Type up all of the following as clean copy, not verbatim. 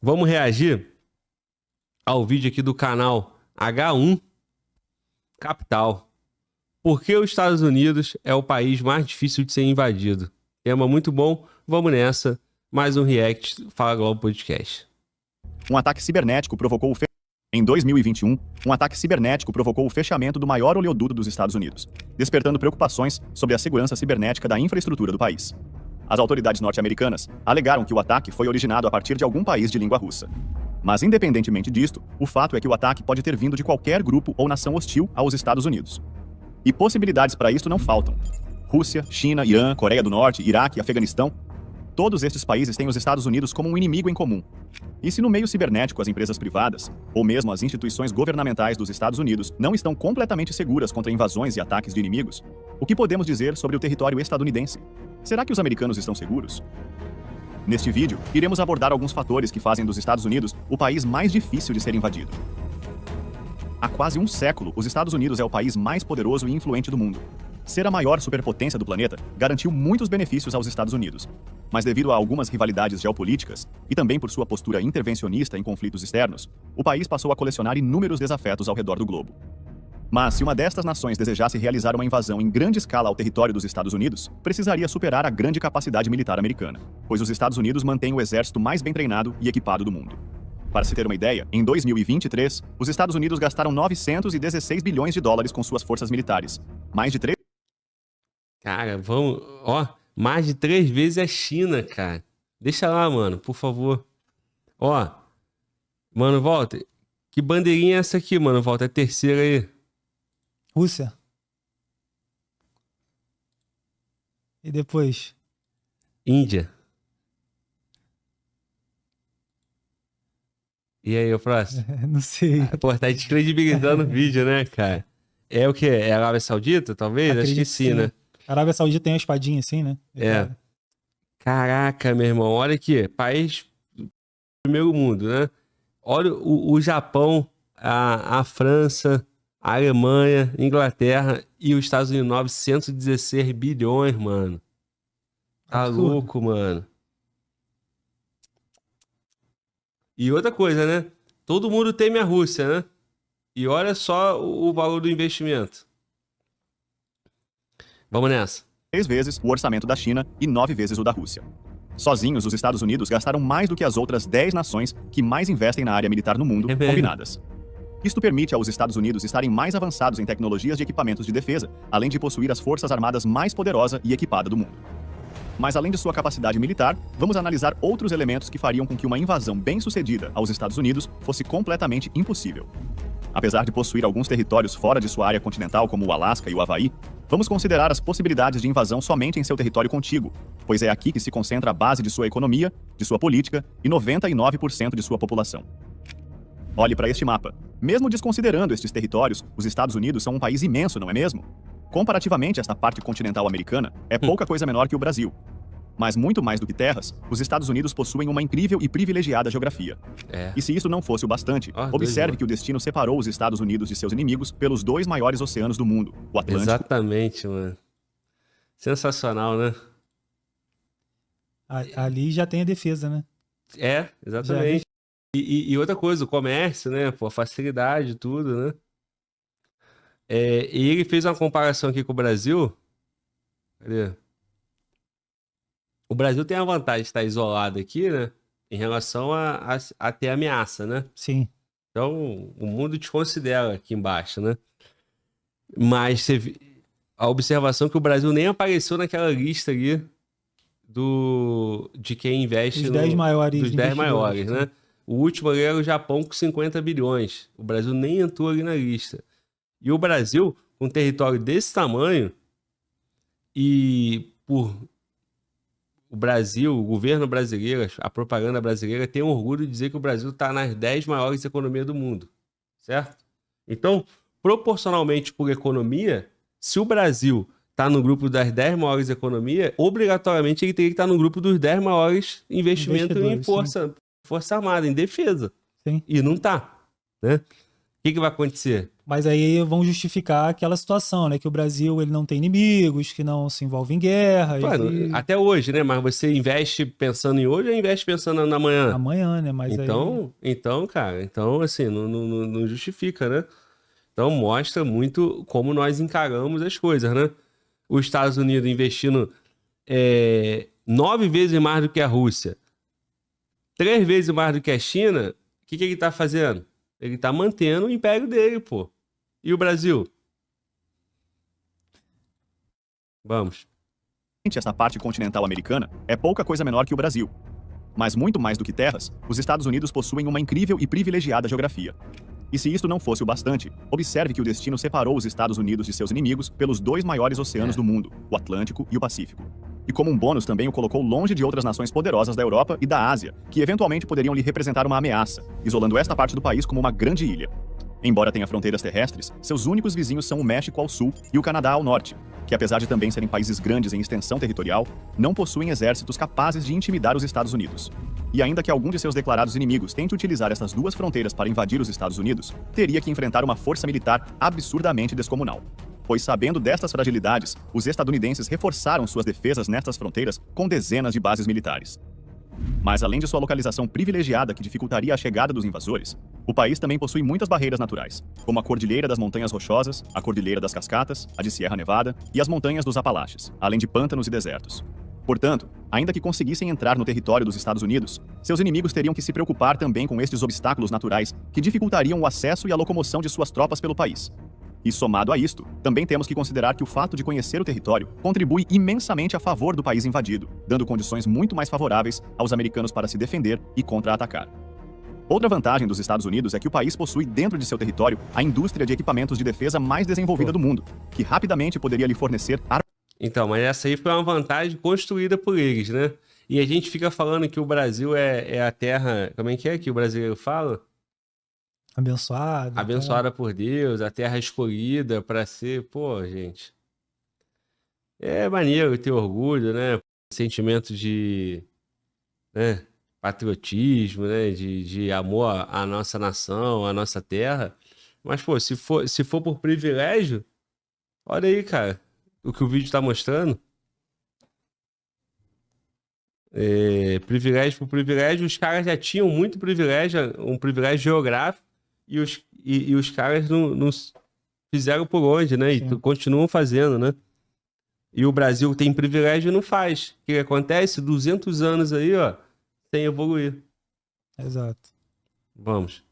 Vamos reagir ao vídeo aqui do canal H1 Capital. Por que os Estados Unidos é o país mais difícil de ser invadido? Tema muito bom, vamos nessa. Mais um React Fala Globo Podcast. Um ataque cibernético provocou Em 2021, um ataque cibernético provocou o fechamento do maior oleoduto dos Estados Unidos, despertando preocupações sobre a segurança cibernética da infraestrutura do país. As autoridades norte-americanas alegaram que o ataque foi originado a partir de algum país de língua russa. Mas, independentemente disto, o fato é que o ataque pode ter vindo de qualquer grupo ou nação hostil aos Estados Unidos. E possibilidades para isto não faltam. Rússia, China, Irã, Coreia do Norte, Iraque, Afeganistão. Todos estes países têm os Estados Unidos como um inimigo em comum. E se no meio cibernético as empresas privadas, ou mesmo as instituições governamentais dos Estados Unidos, não estão completamente seguras contra invasões e ataques de inimigos, o que podemos dizer sobre o território estadunidense? Será que os americanos estão seguros? Neste vídeo, iremos abordar alguns fatores que fazem dos Estados Unidos o país mais difícil de ser invadido. Há quase um século, os Estados Unidos é o país mais poderoso e influente do mundo. Ser a maior superpotência do planeta garantiu muitos benefícios aos Estados Unidos. Mas devido a algumas rivalidades geopolíticas, e também por sua postura intervencionista em conflitos externos, o país passou a colecionar inúmeros desafetos ao redor do globo. Mas se uma destas nações desejasse realizar uma invasão em grande escala ao território dos Estados Unidos, precisaria superar a grande capacidade militar americana, pois os Estados Unidos mantêm o exército mais bem treinado e equipado do mundo. Para se ter uma ideia, em 2023, os Estados Unidos gastaram 916 bilhões de dólares com suas forças militares. Mais de 3... Cara, vamos... Ó, mais de 3 vezes a China, cara. Deixa lá, mano, por favor. Ó, mano, Walter, que bandeirinha é essa aqui, mano, Walter? É a terceira aí. Rússia. E depois? Índia. E aí, o próximo? Não sei. Pô, tá descredibilizando o vídeo, né, cara? É o quê? É a Arábia Saudita, talvez? Acho que sim, né? A Arábia Saudita tem uma espadinha assim, né? É. Caraca, meu irmão, olha aqui. País do primeiro mundo, né? Olha o Japão, a França, a Alemanha, Inglaterra e os Estados Unidos, 916 bilhões, mano. Tá Absurdo. louco, mano. E outra coisa, né? Todo mundo teme a Rússia, né? E olha só o valor do investimento. Vamos nessa. 3 vezes o orçamento da China e 9 vezes o da Rússia. Sozinhos, os Estados Unidos gastaram mais do que as outras 10 nações que mais investem na área militar no mundo, combinadas. Isto permite aos Estados Unidos estarem mais avançados em tecnologias de equipamentos de defesa, além de possuir as forças armadas mais poderosa e equipada do mundo. Mas além de sua capacidade militar, vamos analisar outros elementos que fariam com que uma invasão bem-sucedida aos Estados Unidos fosse completamente impossível. Apesar de possuir alguns territórios fora de sua área continental, como o Alasca e o Havaí, vamos considerar as possibilidades de invasão somente em seu território contíguo, pois é aqui que se concentra a base de sua economia, de sua política e 99% de sua população. Olhe para este mapa. Mesmo desconsiderando estes territórios, os Estados Unidos são um país imenso, não é mesmo? Comparativamente, esta parte continental americana é pouca coisa menor que o Brasil. Mas muito mais do que terras, os Estados Unidos possuem uma incrível e privilegiada geografia. E se isso não fosse o bastante, observe que o destino separou os Estados Unidos de seus inimigos pelos 2 maiores oceanos do mundo, o Atlântico. Exatamente, mano. Sensacional, né? Ali já tem a defesa, né? É, exatamente. E outra coisa, o comércio, né? Pô, a facilidade, tudo, né? E ele fez uma comparação aqui com o Brasil. Cadê? O Brasil tem a vantagem de estar isolado aqui, né? Em relação a ter ameaça, né? Sim. Então, o mundo te considera aqui embaixo, né? Mas a observação é que o Brasil nem apareceu naquela lista ali de quem investe Os 10 maiores dos 10 maiores, né? O último ali era o Japão com 50 bilhões. O Brasil nem entrou ali na lista. E o Brasil, com um território desse tamanho, e por o Brasil, o governo brasileiro, a propaganda brasileira tem orgulho de dizer que o Brasil está nas 10 maiores economias do mundo, certo? Então, proporcionalmente por economia, se o Brasil está no grupo das 10 maiores economias, obrigatoriamente ele teria que estar no grupo dos 10 maiores investimentos em força armada, em defesa. Sim. E não está, né? O que vai acontecer? Mas aí vão justificar aquela situação, né? Que o Brasil ele não tem inimigos, que não se envolve em guerra. Mano, E até hoje, né? Mas você investe pensando em hoje ou investe pensando na manhã? amanhã, né? Mas aí. Então, cara, então, assim, não justifica, né? Então, mostra muito como nós encaramos as coisas, né? Os Estados Unidos investindo 9 vezes mais do que a Rússia, 3 vezes mais do que a China, o que ele tá fazendo? Ele tá mantendo o império dele, pô. E o Brasil? Vamos. Essa parte continental americana é pouca coisa menor que o Brasil. Mas muito mais do que terras, os Estados Unidos possuem uma incrível e privilegiada geografia. E se isto não fosse o bastante, observe que o destino separou os Estados Unidos de seus inimigos pelos 2 maiores oceanos do mundo, o Atlântico e o Pacífico. E como um bônus também o colocou longe de outras nações poderosas da Europa e da Ásia, que eventualmente poderiam lhe representar uma ameaça, isolando esta parte do país como uma grande ilha. Embora tenha fronteiras terrestres, seus únicos vizinhos são o México ao sul e o Canadá ao norte, que apesar de também serem países grandes em extensão territorial, não possuem exércitos capazes de intimidar os Estados Unidos. E ainda que algum de seus declarados inimigos tente utilizar essas 2 fronteiras para invadir os Estados Unidos, teria que enfrentar uma força militar absurdamente descomunal. Pois sabendo destas fragilidades, os estadunidenses reforçaram suas defesas nestas fronteiras com dezenas de bases militares. Mas além de sua localização privilegiada que dificultaria a chegada dos invasores, o país também possui muitas barreiras naturais, como a Cordilheira das Montanhas Rochosas, a Cordilheira das Cascatas, a de Sierra Nevada e as Montanhas dos Apalaches, além de pântanos e desertos. Portanto, ainda que conseguissem entrar no território dos Estados Unidos, seus inimigos teriam que se preocupar também com estes obstáculos naturais que dificultariam o acesso e a locomoção de suas tropas pelo país. E somado a isto, também temos que considerar que o fato de conhecer o território contribui imensamente a favor do país invadido, dando condições muito mais favoráveis aos americanos para se defender e contra-atacar. Outra vantagem dos Estados Unidos é que o país possui dentro de seu território a indústria de equipamentos de defesa mais desenvolvida do mundo, que rapidamente poderia lhe fornecer armas. Então, mas essa aí foi uma vantagem construída por eles, né? E a gente fica falando que o Brasil é a terra... Como é que o brasileiro fala? Abençoado. Abençoada por Deus, a terra escolhida para ser... Pô, gente... É maneiro ter orgulho, né? Sentimento de... né? Patriotismo, né? De amor à nossa nação, à nossa terra. Mas, pô, se for por privilégio... Olha aí, cara. O que o vídeo tá mostrando... privilégio por privilégio, os caras já tinham muito privilégio, um privilégio geográfico, e os caras não fizeram por onde, né? E continuam fazendo, né? E o Brasil tem privilégio e não faz. O que acontece? 200 anos aí, ó, sem evoluir. Exato. Vamos.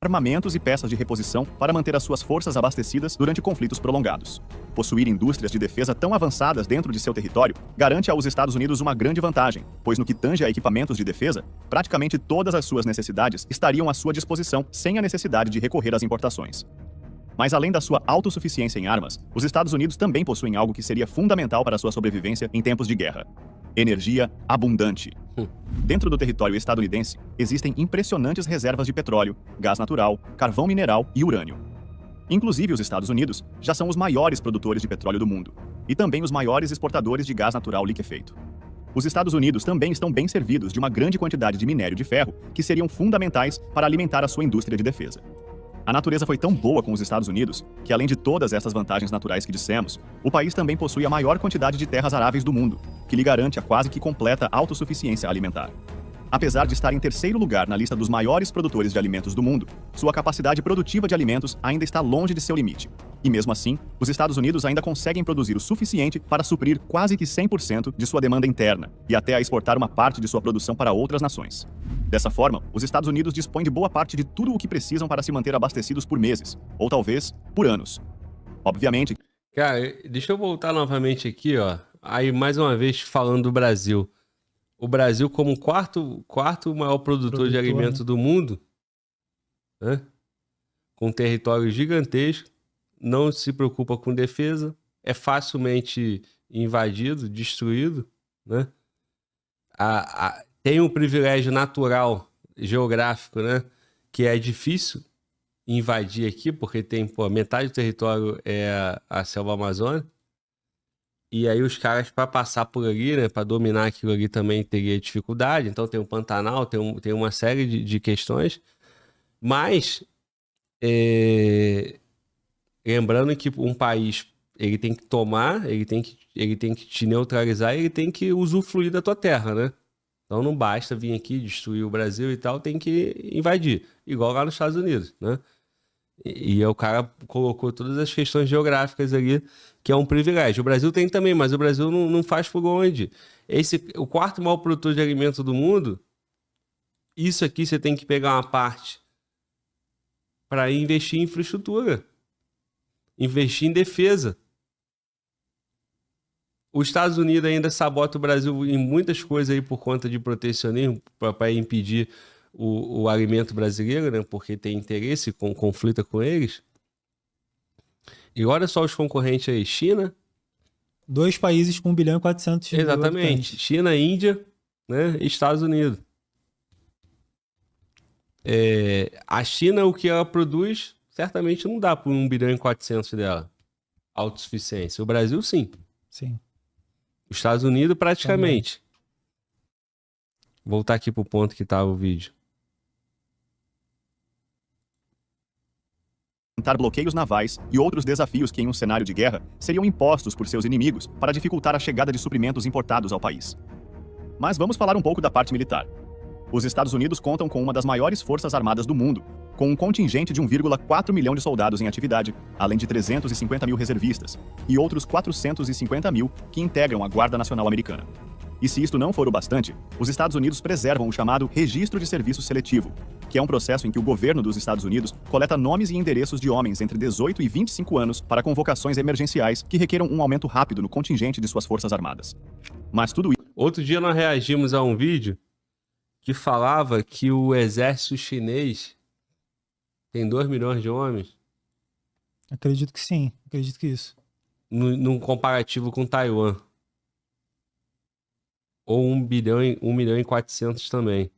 Armamentos e peças de reposição para manter as suas forças abastecidas durante conflitos prolongados. Possuir indústrias de defesa tão avançadas dentro de seu território garante aos Estados Unidos uma grande vantagem, pois no que tange a equipamentos de defesa, praticamente todas as suas necessidades estariam à sua disposição sem a necessidade de recorrer às importações. Mas além da sua autossuficiência em armas, os Estados Unidos também possuem algo que seria fundamental para sua sobrevivência em tempos de guerra: energia abundante. Dentro do território estadunidense, existem impressionantes reservas de petróleo, gás natural, carvão mineral e urânio. Inclusive, os Estados Unidos já são os maiores produtores de petróleo do mundo, e também os maiores exportadores de gás natural liquefeito. Os Estados Unidos também estão bem servidos de uma grande quantidade de minério de ferro que seriam fundamentais para alimentar a sua indústria de defesa. A natureza foi tão boa com os Estados Unidos que, além de todas essas vantagens naturais que dissemos, o país também possui a maior quantidade de terras aráveis do mundo, que lhe garante a quase que completa autossuficiência alimentar. Apesar de estar em terceiro lugar na lista dos maiores produtores de alimentos do mundo, sua capacidade produtiva de alimentos ainda está longe de seu limite. E mesmo assim, os Estados Unidos ainda conseguem produzir o suficiente para suprir quase que 100% de sua demanda interna e até a exportar uma parte de sua produção para outras nações. Dessa forma, os Estados Unidos dispõem de boa parte de tudo o que precisam para se manter abastecidos por meses, ou talvez por anos. Obviamente... Cara, deixa eu voltar novamente aqui, ó. Aí, mais uma vez, falando do Brasil. O Brasil, como quarto maior produtor de alimento, né, do mundo, né? Com um território gigantesco, não se preocupa com defesa, é facilmente invadido, destruído, né? Tem um privilégio natural, geográfico, né? Que é difícil invadir aqui, porque tem, pô, metade do território é a selva amazônica. E aí os caras, para passar por ali, né, para dominar aquilo ali também teria dificuldade. Então tem o Pantanal, tem uma série de questões. Mas Lembrando que um país, ele tem que tomar, ele tem que te neutralizar, ele tem que usufruir da tua terra, né? Então não basta vir aqui destruir o Brasil e tal, tem que invadir. Igual lá nos Estados Unidos, né? E o cara colocou todas as questões geográficas ali, que é um privilégio. O Brasil tem também, mas o Brasil não faz por onde. O quarto maior produtor de alimento do mundo, isso aqui você tem que pegar uma parte para investir em infraestrutura, investir em defesa. Os Estados Unidos ainda sabota o Brasil em muitas coisas aí por conta de protecionismo, para impedir o alimento brasileiro, né? Porque tem interesse, conflita com eles. E olha só os concorrentes aí, China. 2 países com 1 bilhão e 400 mil Exatamente, habitantes. China, Índia, né? E Estados Unidos. A China, o que ela produz, certamente não dá por 1 bilhão e 400 dela. Autossuficiência. O Brasil, sim. Sim. Os Estados Unidos, praticamente. Também. Voltar aqui pro ponto que estava o vídeo. Bloqueios navais e outros desafios que em um cenário de guerra seriam impostos por seus inimigos para dificultar a chegada de suprimentos importados ao país. Mas vamos falar um pouco da parte militar. Os Estados Unidos contam com uma das maiores forças armadas do mundo, com um contingente de 1,4 milhão de soldados em atividade, além de 350 mil reservistas, e outros 450 mil que integram a Guarda Nacional Americana. E se isto não for o bastante, os Estados Unidos preservam o chamado Registro de Serviço Seletivo, que é um processo em que o governo dos Estados Unidos coleta nomes e endereços de homens entre 18 e 25 anos para convocações emergenciais que requeram um aumento rápido no contingente de suas forças armadas. Mas tudo isso... Outro dia nós reagimos a um vídeo que falava que o exército chinês tem 2 milhões de homens. Acredito que sim, acredito que isso. Num comparativo com Taiwan. Ou 1 milhão e 400 também.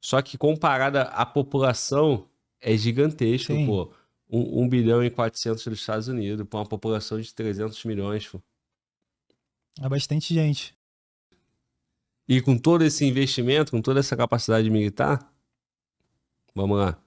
Só que comparada à população, é gigantesco, Sim. pô. 1 bilhão e 400 dos Estados Unidos, para uma população de 300 milhões, pô. É bastante gente. E com todo esse investimento, com toda essa capacidade militar, vamos lá.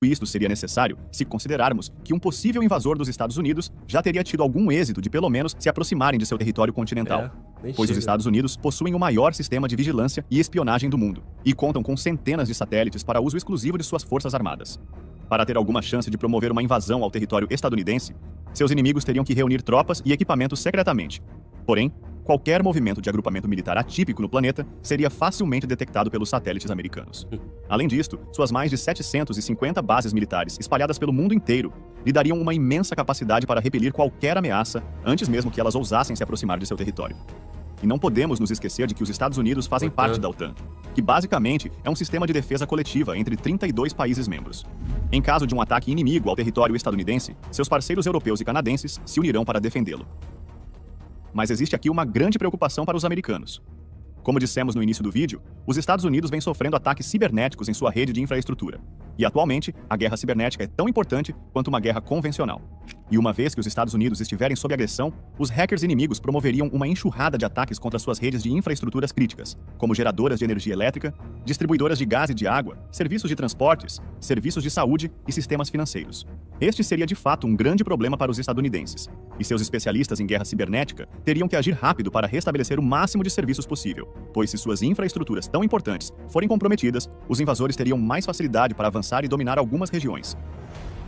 Isto seria necessário se considerarmos que um possível invasor dos Estados Unidos já teria tido algum êxito de pelo menos se aproximarem de seu território continental, pois os Estados Unidos possuem o maior sistema de vigilância e espionagem do mundo e contam com centenas de satélites para uso exclusivo de suas forças armadas. Para ter alguma chance de promover uma invasão ao território estadunidense, seus inimigos teriam que reunir tropas e equipamentos secretamente. Porém, qualquer movimento de agrupamento militar atípico no planeta seria facilmente detectado pelos satélites americanos. Além disto, suas mais de 750 bases militares espalhadas pelo mundo inteiro lhe dariam uma imensa capacidade para repelir qualquer ameaça antes mesmo que elas ousassem se aproximar de seu território. E não podemos nos esquecer de que os Estados Unidos fazem parte da OTAN, que basicamente é um sistema de defesa coletiva entre 32 países membros. Em caso de um ataque inimigo ao território estadunidense, seus parceiros europeus e canadenses se unirão para defendê-lo. Mas existe aqui uma grande preocupação para os americanos. Como dissemos no início do vídeo, os Estados Unidos vêm sofrendo ataques cibernéticos em sua rede de infraestrutura. E atualmente, a guerra cibernética é tão importante quanto uma guerra convencional. E uma vez que os Estados Unidos estiverem sob agressão, os hackers inimigos promoveriam uma enxurrada de ataques contra suas redes de infraestruturas críticas, como geradoras de energia elétrica, distribuidoras de gás e de água, serviços de transportes, serviços de saúde e sistemas financeiros. Este seria de fato um grande problema para os estadunidenses, e seus especialistas em guerra cibernética teriam que agir rápido para restabelecer o máximo de serviços possível, pois se suas infraestruturas tão importantes forem comprometidas, os invasores teriam mais facilidade para avançar e dominar algumas regiões.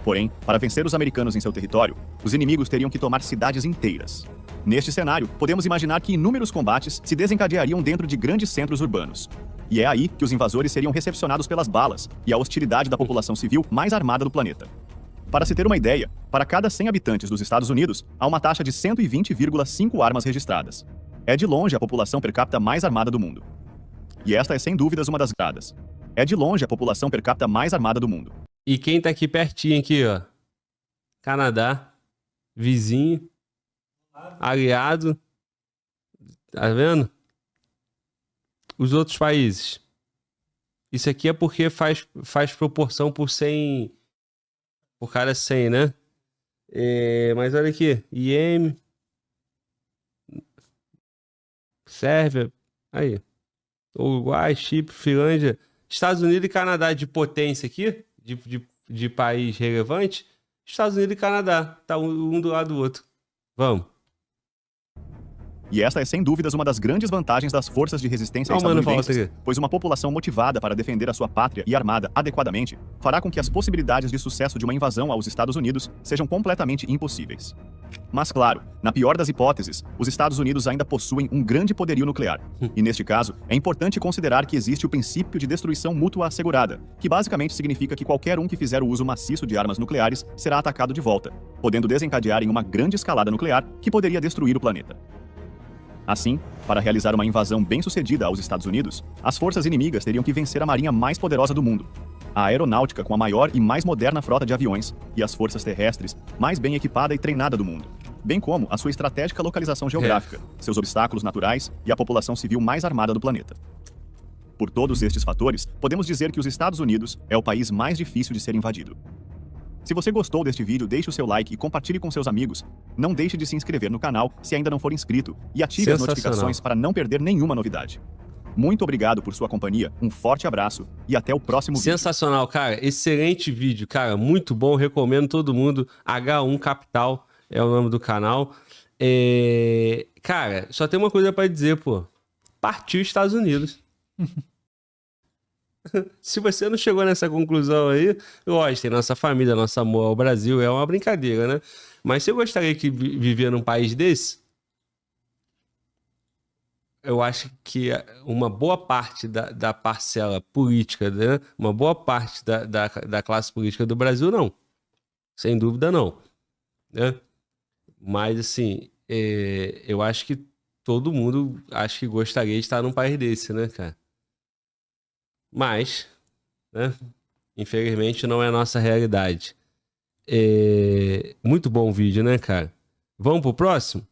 Porém, para vencer os americanos em seu território, os inimigos teriam que tomar cidades inteiras. Neste cenário, podemos imaginar que inúmeros combates se desencadeariam dentro de grandes centros urbanos. E é aí que os invasores seriam recepcionados pelas balas e a hostilidade da população civil mais armada do planeta. Para se ter uma ideia, para cada 100 habitantes dos Estados Unidos, há uma taxa de 120,5 armas registradas. É de longe a população per capita mais armada do mundo. E esta é sem dúvidas uma das gradas. É de longe a população per capita mais armada do mundo. E quem tá aqui pertinho aqui, ó. Canadá, vizinho, aliado. Tá vendo? Os outros países. Isso aqui é porque faz proporção por 100... Por cada 100, né? Mas olha aqui. Iêmen. Sérvia. Aí. Uruguai, Chipre, Finlândia. Estados Unidos e Canadá de potência aqui. De país relevante. Estados Unidos e Canadá. Tá um do lado do outro. Vamos. E esta é sem dúvidas uma das grandes vantagens das forças de resistência Mano, estadunidenses, pois uma população motivada para defender a sua pátria e armada adequadamente fará com que as possibilidades de sucesso de uma invasão aos Estados Unidos sejam completamente impossíveis. Mas claro, na pior das hipóteses, os Estados Unidos ainda possuem um grande poderio nuclear. E neste caso, é importante considerar que existe o princípio de destruição mútua assegurada, que basicamente significa que qualquer um que fizer o uso maciço de armas nucleares será atacado de volta, podendo desencadear em uma grande escalada nuclear que poderia destruir o planeta. Assim, para realizar uma invasão bem-sucedida aos Estados Unidos, as forças inimigas teriam que vencer a marinha mais poderosa do mundo, a aeronáutica com a maior e mais moderna frota de aviões e as forças terrestres mais bem equipada e treinada do mundo, bem como a sua estratégica localização geográfica, seus obstáculos naturais e a população civil mais armada do planeta. Por todos estes fatores, podemos dizer que os Estados Unidos é o país mais difícil de ser invadido. Se você gostou deste vídeo, deixe o seu like e compartilhe com seus amigos. Não deixe de se inscrever no canal se ainda não for inscrito e ative as notificações para não perder nenhuma novidade. Muito obrigado por sua companhia, um forte abraço e até o próximo vídeo. Sensacional, cara. Excelente vídeo, cara. Muito bom, recomendo todo mundo. H1 Capital é o nome do canal. Cara, só tem uma coisa pra dizer, pô. Partiu Estados Unidos. Se você não chegou nessa conclusão aí, lógico, tem nossa família, nosso amor ao Brasil, é uma brincadeira, né? Mas você gostaria de viver num país desse? Eu acho que uma boa parte da parcela política, né? Uma boa parte da classe política do Brasil, não. Sem dúvida, não. Né? Mas, assim, eu acho que todo mundo acho que gostaria de estar num país desse, né, cara? Mas, né, infelizmente, não é a nossa realidade. Muito bom o vídeo, né, cara? Vamos pro próximo?